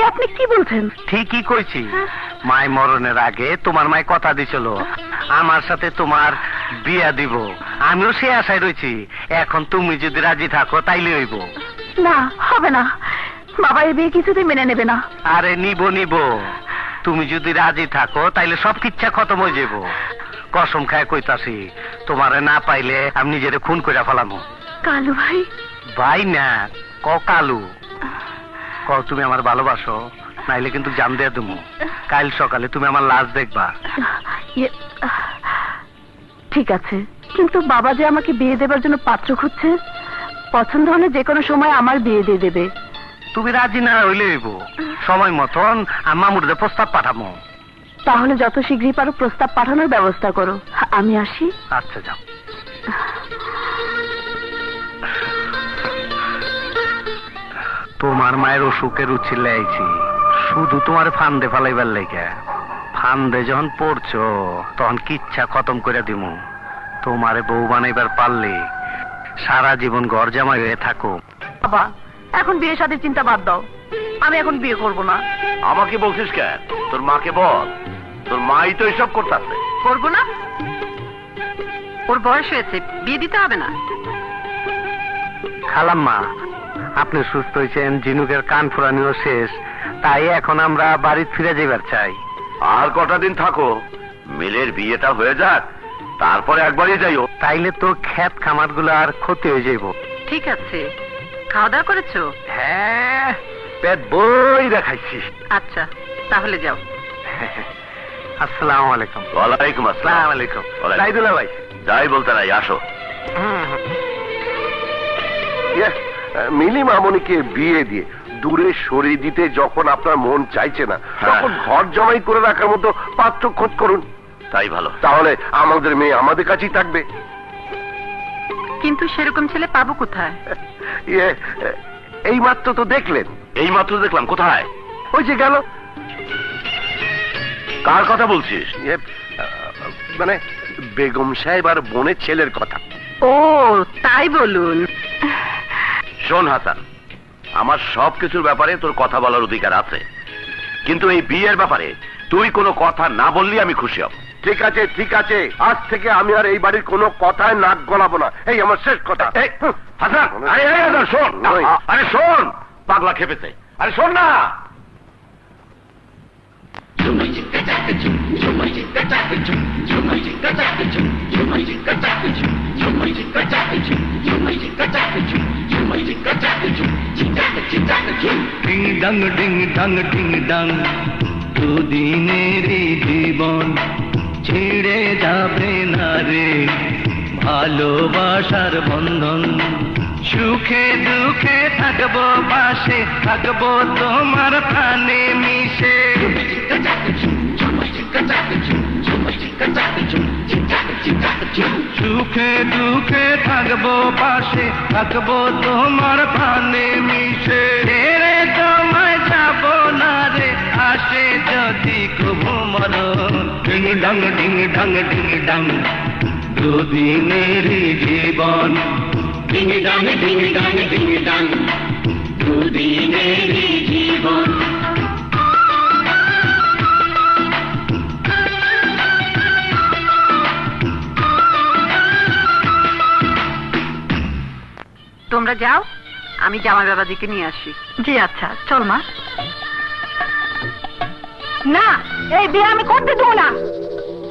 আপনি কি বলছেন? ঠিকই কইছি। মায় মরণের আগে তোমার মায় কথা দিছিল আমার সাথে তোমার বিয়া দিব। আমিও সে আশায় রয়েছি। এখন তুমি যদি রাজি থাকো তাইলে হইব। না, হবে না। বাবা এই বিয়ে কিছুতেই মেনে নেবে না। আরে নিব নিব। তুমি যদি রাজি থাকো তাইলে সব কিচ্ছা খতম হয়ে যাব। কসম খায় কইতাছি, তোমারে না পাইলে আমি নিজেরে খুন কইরা ফেলামু। কালু ভাই? ভাই না, ক কালু। ক তুমি আমার ভালোবাসো, নাইলে কিন্তু জান দিয়ে দেবো। কাল সকালে তুমি আমার লাশ দেখবা। ঠিক আছে, কিন্তু বাবা যে আমাকে বিয়ে দেবার জন্য পাত্র খুঁজছে, পছন্দ হলে যে কোনো সময় আমার বিয়ে দিয়ে দেবে। তুমি রাজি না হইলে হইব। সময় মতন মামুরদের প্রস্তাব পাঠাবো। তাহলে যত শীঘ্রই পারো প্রস্তাব পাঠানোর ব্যবস্থা করো। আমি আসি। আচ্ছা যাও। তোমার মায়ের অসুখের উচ্ছিলে আইছি শুধু তোমার ফান্দে ফালাইবার লেগে। ফান্দে যখন পড়ছো তখন কিচ্ছা খতম করে দিমু। তোমারে বউ বানাইবার পারলে সারা জীবন ঘর জামাই হয়ে থাকো। বাবা, এখন বিয়ে শাদীর চিন্তা বাদ দাও। আমি এখন বিয়ে করব না। আমাকে বলছিস কেন? তোর মাকে বল। তোর মাই তো এসব করতেছে। করব না? ওর বয়স হয়েছে, বিয়ে দিতে হবে না। খালাম্মা, আপনি সুস্থ হয়েছেন, ঝিনুকের কান ফুরানিও শেষ, তাই এখন আমরা বাড়ি ফিরে যাবার চাই। আর কটা দিন থাকো, মিলের বিয়েটা হয়ে যাক, তারপরে একবারই যাইও। তাইলে তো ক্ষেত খামার গুলো আর ক্ষতি হয়ে যাইব। ঠিক আছে, খাওয়া দাওয়া করেছো? হ্যাঁ, পেট বই দেখাইছি। আচ্ছা, তাহলে যাও। আসসালামু আলাইকুম। ওয়ালাইকুম আসসালাম। আসসালামু আলাইকুম। সাইদুল্লাহ ভাই। যাই বলতে নাই, আসো। মিলি মামনিকে বিয়ে দিয়ে দূরে সরিয়ে দিতে যখন আপনার মন চাইছে না, তখন ঘর জমাই করে রাখার মতো পাত্র খোঁজ করুন। তাই ভালো। তাহলে আমাদের মেয়ে আমাদের কাছেই থাকবে। কিন্তু সেরকম ছেলে পাবো কোথায়? এই মাত্র তো দেখলেন। এই মাত্র দেখলাম? কোথায়? ওই যে গেল। কার কথা বলছিস? মানে বেগম সাহেব আর বোনের ছেলের কথা। ও তাই বলুন। শোন হাসান, আমার সবকিছুর ব্যাপারে তোর কথা বলার অধিকার আছে, কিন্তু এই বিয়ের ব্যাপারে তুই কোনো কথা না বললি আমি খুশি হব। ঠিক আছে ঠিক আছে, আজ থেকে আমি আর এই বাড়ির কোনো কথায় নাক গলাবো না। এই আমার শেষ কথা। হাসান, আরে হাসান শোন। আরে শোন, পাগলা খেপেছে। আরে শোন না। ডিং ডাং ডিং ডাং ডিং ডাং, দুদিনের জীবন ছিঁড়ে যাবে না রে ভালোবাসার বন্ধন। সুখে দুঃখে থাকবো পাশে, থাকবো তোমার প্রাণে মিশে। সুখে দুঃখে থাকবো পাশে, থাকবো তোমার প্রাণে মিশে। রে তোমায় যাবো না রে, আসে যদি কবু মরণ। ডিং ডাং ডিং ডাং ডিং ডাং, দুদিনের জীবন। ডিং ডাং ডিং ডাং ডিং ডাং, দুদিনের জীবন। তোমরা যাও, আমি জামাই বাবাজিকে নিয়ে আসি। জি আচ্ছা, চল মা। না, এই বিয়ে আমি করতে দেবো না।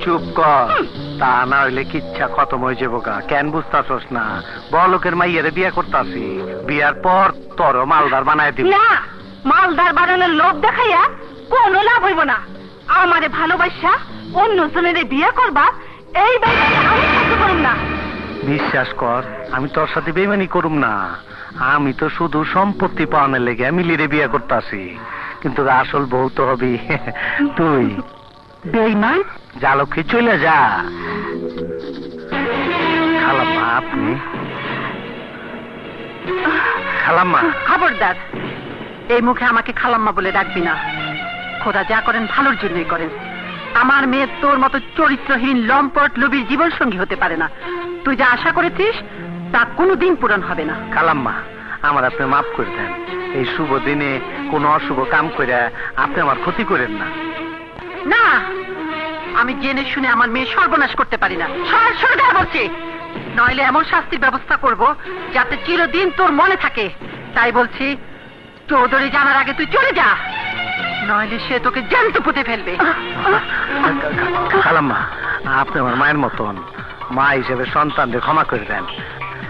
চুপ কর, তা না হইলে কিচ্ছা খতম হয়ে যাবো গা। কেন বুঝতাছস না? বড়লোকের মাইয়ারে বিয়ে করতাছি, বিয়ার পর তোর মালদার বানায় দিব। না, মালদার বানানোর লোভ দেখাইয়া কোনো লাভ হইব না। আমারে ভালোবাসা অন্য জনের বিয়ে করবা, এই বেইমানি আমি সহ্য করুম না। বিশ্বাস কর, আমি তোর সাথে বেইমানি করুম না। আমি তো শুধু সম্পত্তি পাওয়ানোর লেগে মিলিরে বিয়ে করতাছি, কিন্তু আসল বউ তো হবি তুই। বেইমান? যা লক্ষ্মী, চলে যা। খালাম্মা আপনি? খালাম্মা। খবরদার, এই মুখে আমাকে খালাম্মা বলে ডাকবি না। খোদা যা করেন ভালোর জন্যই করেন। আমার মেয়ে তোর মতো চরিত্রহীন লম্পট লোভীর জীবন সঙ্গী হতে পারে না। তুই যা আশা করেছিস তা কোনোদিন পূরণ হবে না। খালাম্মা, আমার আপনি মাফ করে দেন। এই শুভ দিনে কোনো অশুভ কাম করে আপনি আমার ক্ষতি করেন না। না, আমি জেনে শুনে আমার মেয়ে সর্বনাশ করতে পারি না। সরাসরি বলছি, নইলে এমন শাস্তির ব্যবস্থা করব যাতে চিরদিন তোর মনে থাকে। তাই বলছি, চৌধুরী জানার আগে তুই চলে যা, নইলে সে তোকে জ্যান্ত পুঁতে ফেলবে। খালাম্মা, আপনি আমার মায়ের মতন, মা হিসেবে সন্তানদের ক্ষমা করে দেন।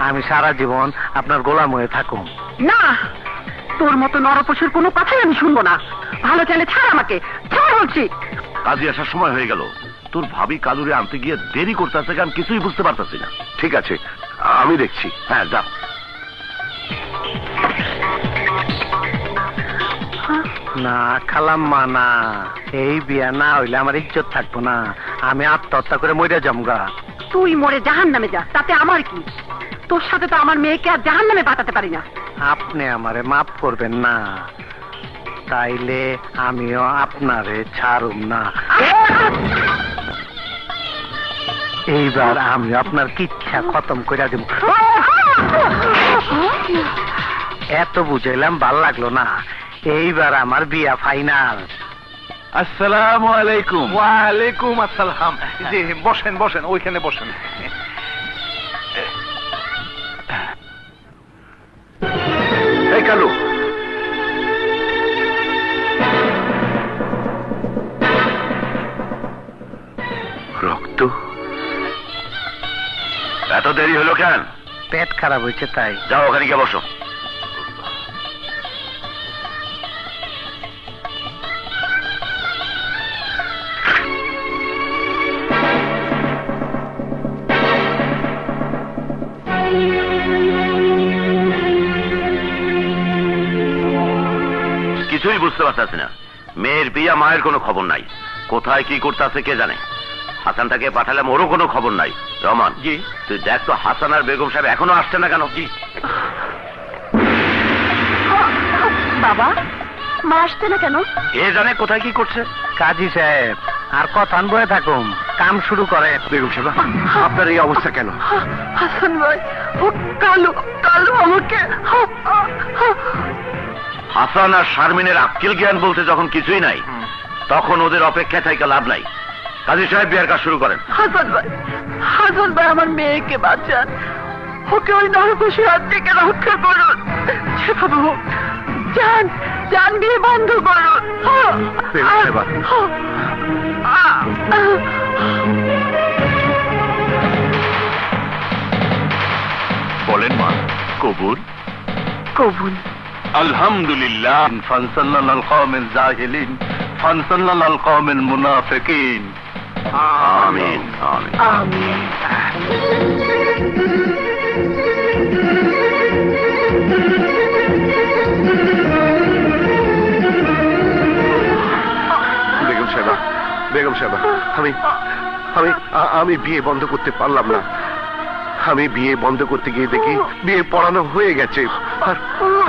আমি সারা জীবন আপনার গোলাম হয়ে থাকুম। না, তোর মতো নরপশুর কোনো কথাই আমি শুনবো না। ভালো চাইলে ছাড় আমাকে, ছাড় বলছি। কাজে আসার সময় হয়ে গেল, তোর ভাবি কালুরে আনতে গিয়ে দেরি করতেছে, আমি কিছুই বুঝতে পারতাছি না। ঠিক আছে, আমি দেখছি। হ্যাঁ, যা। না খালাম্মা, না, এই বিয়া না হইলে আমার ইজ্জত থাকবো না। আমি আত্মহত্যা করে মরে জমগা। তুই মরে জাহান্নামে যা, তাতে আমার কি? তোর সাথে তো আমার মেয়েকে আর জাহান্নামে পাঠাতে পারি না। আপনি আমারে মাফ করবেন না, তাইলে আমিও আপনারে ছাড়ুম না। এইবার আমি আপনার কিচ্ছা খতম করে দেব। এত বুঝাইলাম, ভাল লাগলো না। এইবার আমার বিয়া ফাইনাল। আসসালামু আলাইকুম। ওয়ালাইকুম আসসালাম। জি, বসেন বসেন, ওইখানে বসেন। এই কালু, রক্ত? এত দেরি হলো কেন? পেট খারাপ হয়েছে তাই। যাও, ওখানে গিয়ে বসো। কিছুই বুঝতে পারতেছি না। মেয়ের বিয়া, মায়ের কোনো খবর নাই। কোথায় কি করতেছে কে জানে। হাসানটাকে পাঠালাম, ওরও কোনো খবর নাই। রহমান, জি। তুই দেখ তো হাসান আর বেগম সাহেব এখনো আসছে না কেন? জি। বাবা, মা আসছে না কেন? কে জানে কোথায় কি করছে। কাজী সাহেব, আর কথা বয়ে থাকুম, কাম শুরু করে। বেগম সাহেব, আপনার এই অবস্থা কেন? হাসান ভাই, ও কালু, কালু আমাকে। হাসান আর শারমিনের আক্কেল জ্ঞান বলতে যখন কিছুই নাই, তখন ওদের অপেক্ষা থেকে লাভ নাই। কাজী সাহেব বিয়ার কাজ শুরু করেন। হাসান ভাই আমার মেয়েকে বাঁচান, ওকে ওই নরপশুর হাত থেকে রক্ষা করুন। যেভাবে হোক জান বিয়ে বন্ধ করুন। বেগম সাহেব, বলেন মা, কবুল? কবুল। আলহামদুলিল্লাহ। ফানসাল্লাল কওমিল জাহিলিন ফানসাল্লাল কওমিল মুনাফিকিন। আমিন আমিন। আমিন। বেগম সাহেব, বেগম সাহেব, আমি বিয়ে বন্ধ করতে পারলাম না। আমি বিয়ে বন্ধ করতে গিয়ে দেখি বিয়ে পড়ানো হয়ে গেছে,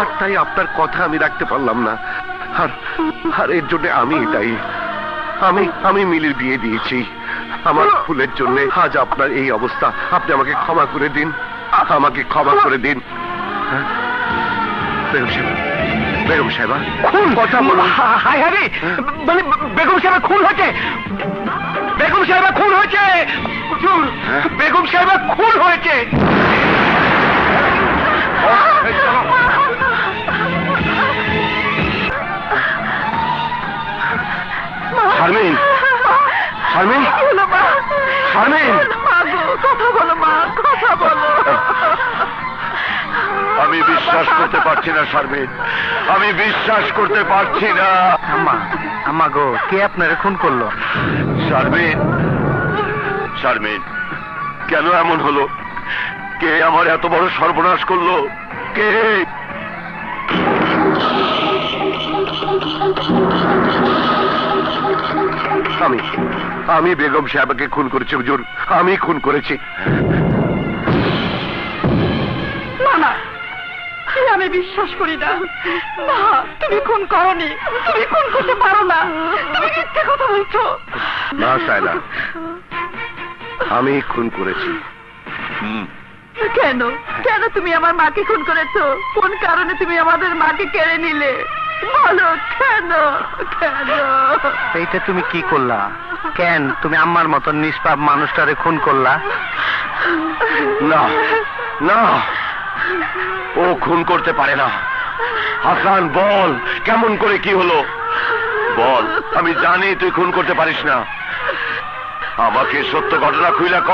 আর তাই আপনার কথা আমি রাখতে পারলাম না। আর এর জন্য আমি এটাই আমি মিলির বিয়ে দিয়েছি। আমার ভুলের জন্য আজ আপনার এই অবস্থা। আপনি আমাকে ক্ষমা করে দিন, আমাকে ক্ষমা করে দিন। হ্যাঁ? বেগম সাহেবা, কথা বলুন। হাই হারি, মানে বেগম সাহেব খুন হয়েছে। বেগম সাহেব খুন হয়েছে। হুজুর, বেগম সাহেব খুন হয়েছে। শারমিন, শারমিন, শারমিন, কথা বলো মা, কথা বলো। আমি বিশ্বাস করতে পারছি না শারমিন, আমি বিশ্বাস করতে পারছি না। আম্মা গো, কে আপনারে খুন করলো? শারমিন, শারমিন, কেন এমন হলো? কে আমার এত বড় সর্বনাশ করলো? কে? আমি বেগম সাহেবকে খুন করেছি হুজুর, আমি খুন করেছি। না, আমি বিশ্বাস করি না। না, তুমি খুন করনি, তুমি খুন করতে পারো না, তুমি মিথ্যে কথা বলছো। না সায়লা, আমি খুন করেছি। কেন কেন তুমি আমার মাকে খুন করেছো? কোন কারণে তুমি আমাদের মাকে কেড়ে নিলে? বলো কেন কেন? এইটা তুমি কি করলা? কেন তুমি আমার মতন নিষ্পাপ মানুষটারে খুন করলা? না না, ও খুন করতে পারে না। হাসান বল, কেমন করে কি হলো বল। আমি জানি তুই খুন করতে পারিস না। আমাকে সত্য ঘটনা খুইলা ক,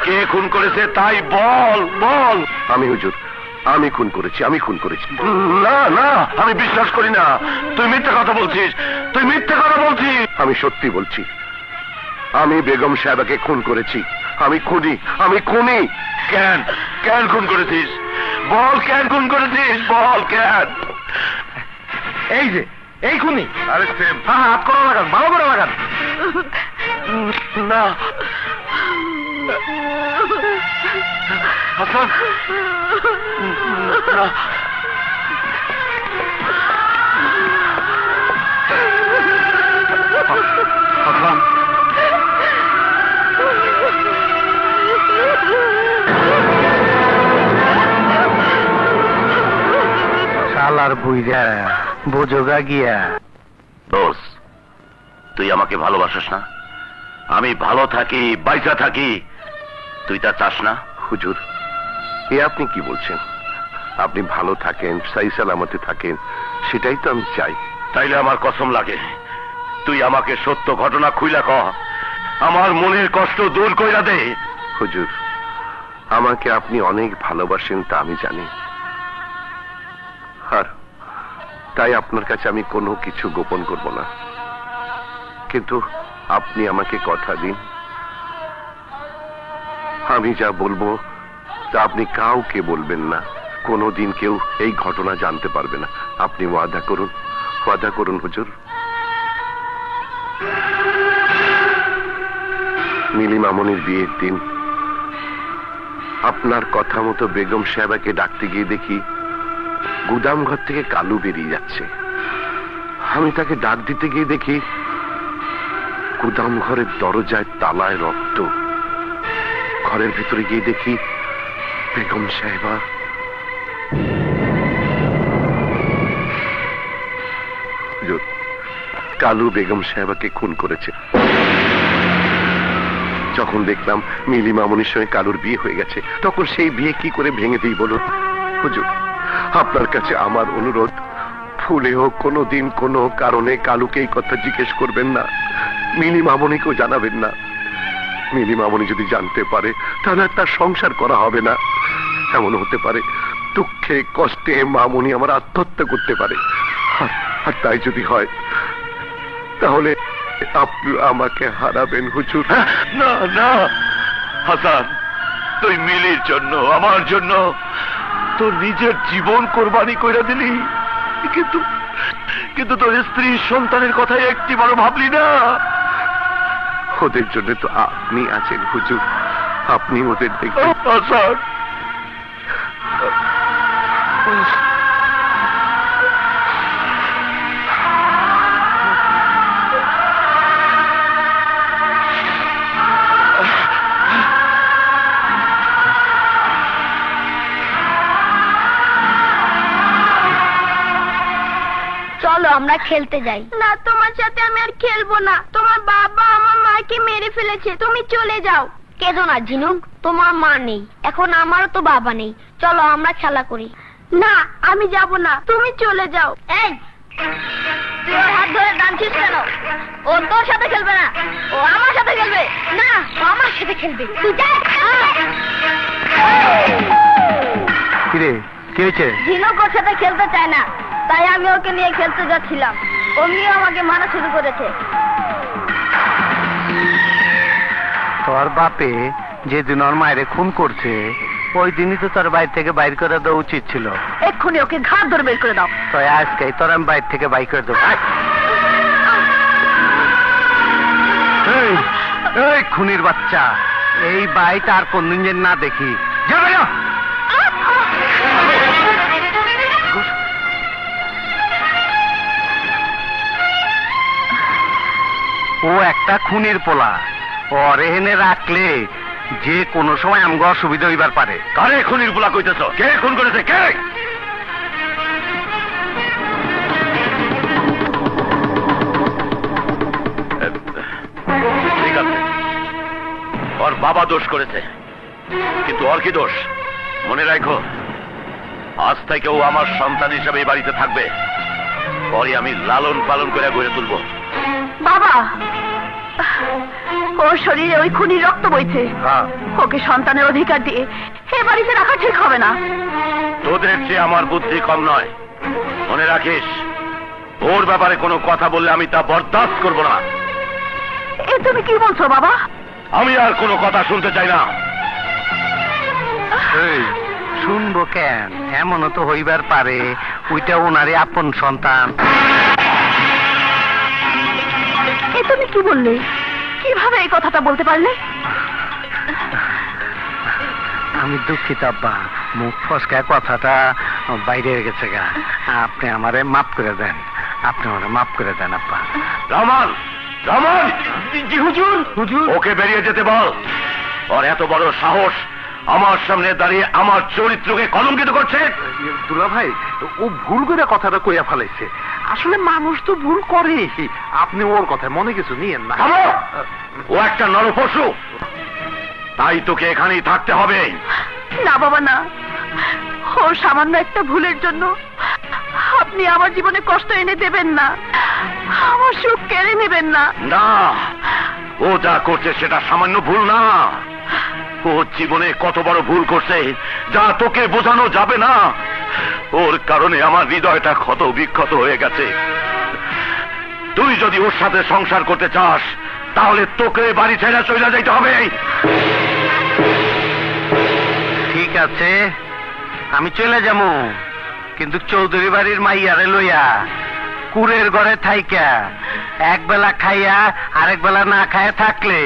কে খুন করেছে তাই বল বল। আমি হুজুর, আমি খুন করেছি, আমি খুন করেছি। না না, আমি বিশ্বাস করি না। তুই মিথ্যা কথা বলছিস, তুই মিথ্যা কথা বলছিস। আমি সত্যি বলছি, আমি বেগম সাহেবাকে খুন করেছি। আমি খুনি, আমি খুনি। কেন কেন খুন করেছিস বল, কেন খুন করেছিস বল কেন। এই যে এই খুনি। আরে সেম, হ্যাঁ হাত করে লাগান, ভালো করে লাগান। না হাসান, না। হাসান, শালার বুইরা বোঝোগা গিয়া। দোষ, তুই আমাকে ভালোবাসিস না? আমি ভালো থাকি, বাইচা থাকি, তুই তা চাস না? হুজুর, এ আপনি কি বলছেন? আপনি ভালো থাকেন, সাই সালামতে থাকেন, সেটাই তো আমি চাই। তাইলে আমার কসম লাগে, তুই আমাকে সত্য ঘটনা খুইলা ক, আমার মনের কষ্ট দূর কইরা দে। হুজুর, আমাকে আপনি অনেক ভালোবাসেন তা আমি জানি, আর তাই আপনার কাছে আমি কোনো কিছু গোপন করব না। কিন্তু আপনি আমাকে কথা দিন, আমি যা বলবো তা আপনি কাউকে বলবেন না। কোনোদিন কেউ এই ঘটনা জানতে পারবে না। আপনি ওয়াদা করুন, ওয়াদা করুন হুজুর। মিলি মামনির বিয়ের দিন আপনার কথা মতো বেগম সাহেবাকে ডাকতে গিয়ে দেখি গুদাম ঘর থেকে কালু বেরিয়ে যাচ্ছে। আমি তাকে ডাক দিতে গিয়ে দেখি গুদাম ঘরের দরজায় তালায় রক্ত। ঘরের ভিতরে গিয়ে দেখি বেগম সাহেবা। হুজুর, কালু বেগম সাহেবাকে খুন করেছে। যখন দেখলাম মিলি মামনির সঙ্গে কালুর বিয়ে হয়ে গেছে, তখন সেই বিয়ে কি করে ভেঙে দিই বলুন? হুজুর, আপনার কাছে আমার অনুরোধ, ভুলে হোক কোনোদিন কোনো কারণে কালুকে এই কথা জিজ্ঞেস করবেন না, মিলি মামনিকেও জানাবেন না। মিলি মামনি যদি জানতে পারে তাহলে আর তার সংসার করা হবে না। এমন হতে পারে দুঃখে কষ্টে মামনি আমার আত্মহত্যা করতে পারে। আর তাই যদি হয় তাহলে আপনি আমাকে হারাবেন হুজুর। না না হাসান, তুই মিলির জন্য, আমার জন্য তোর নিজের জীবন কোরবানি কইরা দিলি, কিন্তু কিন্তু তোর স্ত্রী সন্তানের কথা একটিবারও ভাবলি না। ওদের জন্য তো আপনি আছেন হুজুর, আপনি ওদের দেখবেন। হাসান, চলো আমরা খেলতে যাই। না, তোমার সাথে আমি আর খেলবো না। তোমার বাবা আমার মাকে মেরে ফেলেছে, তুমি চলে যাও। কেঁদো না ঝিনুক, তোমার মা নেই, এখন আমারও তো বাবা নেই। চলো আমরা খেলা করি। না, আমি যাব না, তুমি চলে যাও। এই, তুই ওর হাত ধরে টানছিস কেন? ও তোর সাথে খেলবে না, ও আমার সাথে খেলবে। না, ও আমার সাথে খেলবে। তুই যা। কিরে, কি হয়েছে? ঝিনুক ওর সাথে খেলতে চায় না, তাই আমি ওকে নিয়ে খেলতে যাচ্ছিলাম। অমনিও আমাকে মারা শুরু করেছে। তোর বাপে যেদিন ওর মায়েরে খুন করছে ওই দিনই তো তোর বাইর থেকে বাইর করে দেওয়া উচিত ছিল। এক্ষুনি ওকে ঘাট ধরে বের করে দাও। তো আজকে তোর আমি বাইর থেকে বাইর করে দেবো। এই, এই খুনির বাচ্চা, এই বাইট আর কোনদিন যেন না দেখি। যাবে না। ও একটা খুনির পোলা, ওর এনে রাখলে যে কোনো সময় আমগো অসুবিধা হইবার পারে। কারে খুনির পোলা কইতেছ? কে খুন করেছে? কে? ঠিক আছে, ওর বাবা দোষ করেছে, কিন্তু ওর কি দোষ? মনে রাখো, আজ থেকে ও আমার সন্তান হিসাবে এই বাড়িতে থাকবে। পরে আমি লালন পালন করে গড়ে তুলবো। বাবা, ওর শরীরে ওই খুনির রক্ত বইছে। ওকে সন্তানের অধিকার দিয়ে এ বাড়িতে রাখা ঠিক হবে না। তোদের চেয়ে আমার বুদ্ধি কম নয়, মনে রাখিস। ওর ব্যাপারে কোনো কথা বললে আমি তা বরদাস্ত করব না। এ তুমি কি বলছো বাবা? আমি আর কোনো কথা শুনতে চাই না। এই, শুনবো কেন? এমনও তো হইবার পারে ওইটা ওনারই আপন সন্তান। এ তুমি কি বললে? কিভাবে এই কথাটা বলতে পারলে? আমি দুঃখিত আব্বা, মুখ ফসকায় কথাটা বাইরে গেছে গা। আপনি আমারে মাফ করে দেন, আপনি আমারে মাফ করে দেন আব্বা। রহমান, রহমান! জি হুজুর। হুজুর, ওকে বেরিয়ে যেতে বল। ওর এত বড় সাহস আমার সামনে দাঁড়িয়ে আমার চরিত্রকে কলঙ্কিত করছে। দুলা ভাই, ও ভুল করে কথাটা কইয়া ফেলাইছে। আসলে মানুষ তো ভুল করে। আপনি ওর কথায় মনে কিছু নিয়েন না। থামো! ও একটা নরপশু, তাই তোকে এখানেই থাকতে হবে। না বাবা না, ও সামান্য একটা ভুলের জন্য আপনি আমার জীবনে কষ্ট এনে দেবেন না, আমার সুখ কেড়ে নেবেন না। না, ও যা করছে সেটা সামান্য ভুল না। ও জীবনে কত বড় ভুল করছে যা তোকে বোঝানো যাবে না। ওর কারণে আমার হৃদয়টা ক্ষত বিক্ষত হয়ে গেছে। তুই যদি ওর সাথে সংসার করতে চাস তাহলে তোকে বাড়ি ছেড়ে চলে যাইতে হবে। ঠিক আছে, আমি চলে যাবো, কিন্তু চৌধুরী বাড়ির মাইয়ারে লইয়া কুড়ের ঘরে থাইকা এক বেলা খাইয়া আরেক বেলা না খাইয়া থাকলে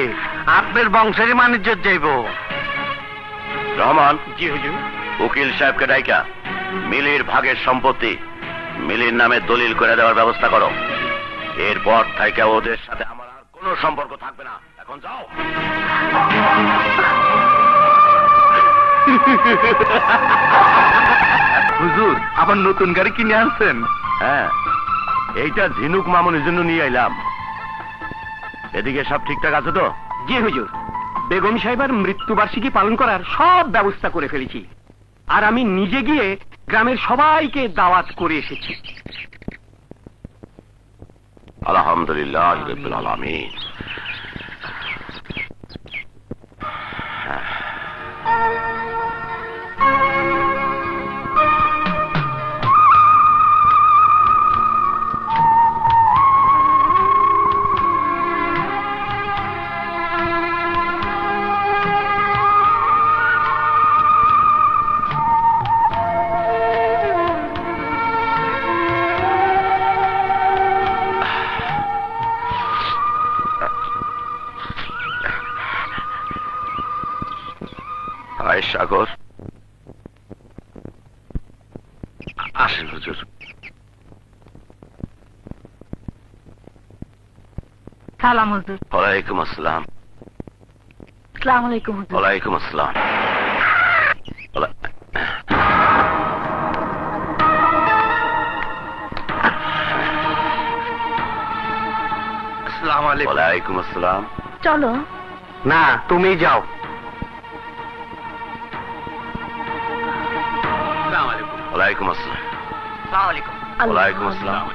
আপনার বংশেরই মানিজ্যত যাইব। রহমান। জি হুজুর। উকিল সাহেবকে ডাইকা মিলির ভাগের সম্পত্তি মিলির নামে দলিল করে দেওয়ার ব্যবস্থা করো। এরপর থেকে ওদের সাথে আমার আর কোনো সম্পর্ক থাকবে না। এখন যাও। হুজুর, আবার নতুন গাড়ি কিনে আনছেন? হ্যাঁ, এইটা ঝিনুক মামুনের জন্য নিয়ে আইলাম। এদিকে সব ঠিকঠাক আছে তো? জি হুজুর, বেগম সাহেবের মৃত্যুবার্ষিকী পালন করার সব ব্যবস্থা করে ফেলেছি, আর আমি নিজে গিয়ে গ্রামের সবাইকে দাওয়াত করে এসেছি। আলহামদুলিল্লাহ রাব্বিল আলামিন। সাগর, আসেন হুজুর। সালাম হুজুর। ওয়ালাইকুম আসসালাম। আসসালামু আলাইকুম হুজুর। ওয়ালাইকুম আসসালাম। আসসালামু আলাইকুম। ওয়ালাইকুম আসসালাম। চলো। না, তুমি যাও। ওয়ালাইকুম আসসালাম। ওয়ালাইকুম আসসালাম।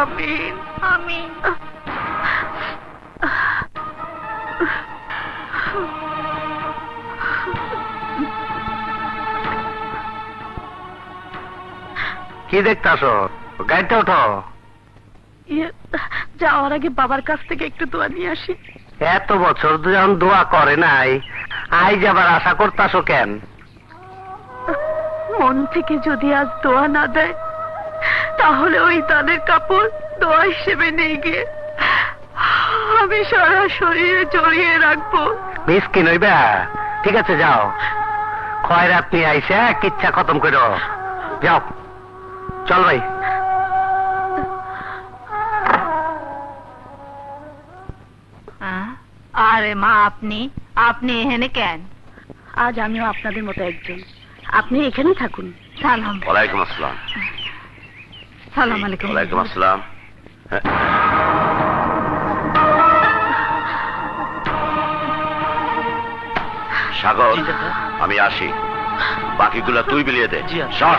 আমিন আমিন। কি দেখতাছো? গাড়িতে ওঠো। যাওয়ার আগে বাবার কাছ থেকে একটু দোয়া নিয়ে আসি। এত বছর যখন দোয়া করে নাই, আজ আবার আশা করতাছো কেন? মন থেকে যদি আজ দোয়া না দেয় তাহলে ওই তাদের কাপড় দোয়া হিসেবে নিয়ে গিয়ে আমি সারা শরীরে জড়িয়ে রাখবো। মিসকিন হইবা? ঠিক আছে, যাও। খয়রাত নিয়ে আইসা কিচ্ছা খতম করো। যাও, চল ভাই। আরে মা, আপনি আপনি এখানে কেন? আজ আমিও আপনাদের মতো একজন। আপনি এখানেই থাকুন। সালাম। ওয়ালাইকুম আসসালাম। সালাম আলাইকুম। ওয়ালাইকুম আসসালাম। সাগর, আমি আসি, বাকিগুলো তুই বিলিয়ে দে। সর।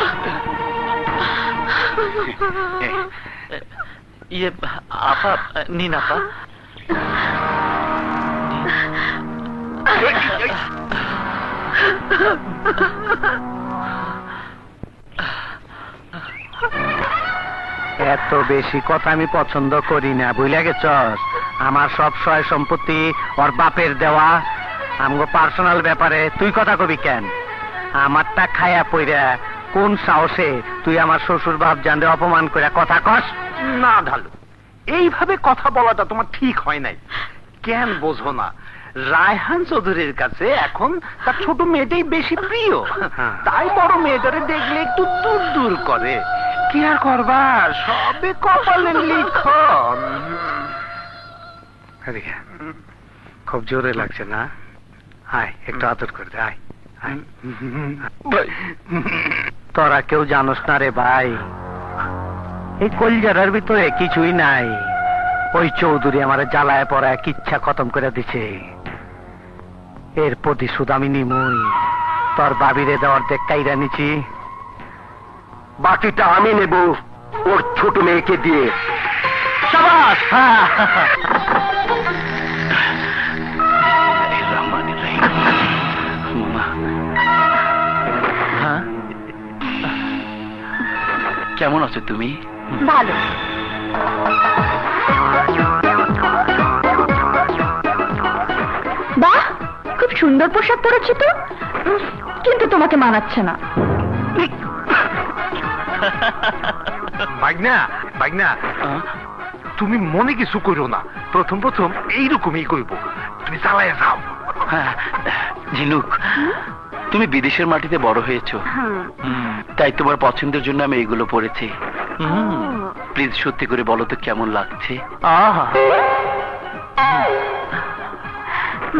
ইয়ে আপা, নিন আপা। এত বেশি কথা আমি পছন্দ করি না, বুঝলে গেছস? আমার সব সয় সম্পত্তি ওর বাপের দেওয়া, আমগো পার্সোনাল ব্যাপারে তুই কথা কবি কেন? আমারটা খায়া পইরা কোন সাহসে তুই আমার শ্বশুর বাপ জানতে অপমান করে কথা কস? না ঢালু, এইভাবে কথা বলাটা তোমার ঠিক হয় নাই। কেন বোঝো না, রায়হান চৌধুরীর কাছে এখন তার ছোট মেয়েটাই বেশি প্রিয়, তাই বড় মেয়েটারে দেখলে একটু দূর দূর করে। কি আর করবা, সবে কপালের লিখন। এদিকে। খুব জোরে লাগছে না? আয় একটু আদর করে দে, আয় আয়। তোরা কেউ জানোস না রে ভাই, এই কলজারার ভিতরে কিছুই নাই। ওই চৌধুরী আমার জ্বালায় পড়ায় কিচ্ছা খতম করে দিছে। এর প্রতিশোধ আমি নিমুই। তোর বাবিরে দেওয়ার দেখ কাইরা নিছি, বাকিটা আমি নেব ওর ছোট মেয়েকে দিয়ে। শাবাশ। কেমন আছো তুমি? ভালো। বাহ, খুব সুন্দর পোশাক পরেছি তো, কিন্তু তোমাকে মানাচ্ছে না। ভাগনা, ভাগনা, তুমি মনে কিছু করো না। প্রথম প্রথম এইরকমই করবো, তুমি চালায় যাও। ঝিনুক, তুমি বিদেশের মাটিতে বড় হয়েছো, তাই তোমার পছন্দের জন্য আমি এগুলো পড়েছি। প্লিজ সত্যি করে বলো তো কেমন লাগছে?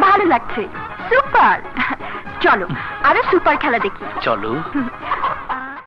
ভালো লাগছে, সুপার। চলো আরো সুপার খেলা দেখি। চলো।